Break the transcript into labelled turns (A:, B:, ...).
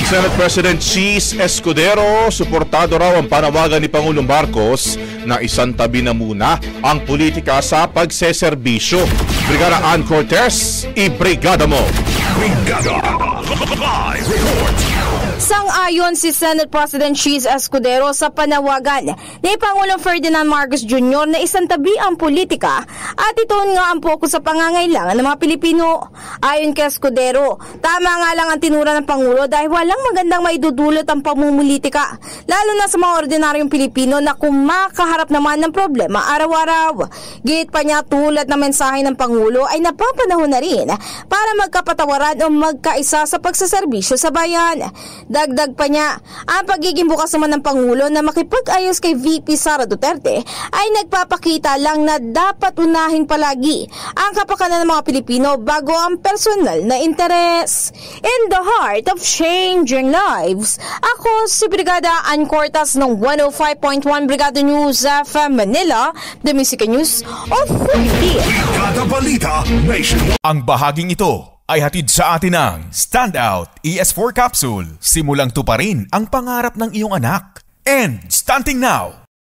A: Senate President Cheese Escudero, suportado raw ang panawagan ni Pangulong Marcos na isantabi na muna ang politika sa pagseserbisyo. Brigada Ann Cortez, i-brigada mo!
B: Brigada Live Report!
C: Sang-ayon si Senate President Cheese Escudero sa panawagan ni Pangulong Ferdinand Marcos Jr. na isantabi ang politika at ituon nga ang pokus sa pangangailangan ng mga Pilipino. Ayon kay Escudero, tama nga lang ang tinura ng Pangulo dahil walang magandang maidudulot ang pamumulitika, lalo na sa mga ordinaryong Pilipino na kumakaharap naman ng problema araw-araw. Git pa niya, tulad ng mensahe ng Pangulo ay napapanahon na rin para magkapatawaran o magkaisa sa pagsaserbisyo sa bayan. Dagdag pa niya, ang pagiging bukas naman ng Pangulo na makipag-ayos kay VP Sara Duterte ay nagpapakita lang na dapat unahin palagi ang kapakanan ng mga Pilipino bago ang personal na interes. In the heart of changing lives, ako si Brigada Ann Cortez ng 105.1 Brigada News FM Manila, The Music News Authority.
B: Brigada Balita Nationwide.
D: Ang bahaging ito ay hatid sa atin ng Standout ES4 Capsule. Simulang tuparin ang pangarap ng iyong anak. And stunting now,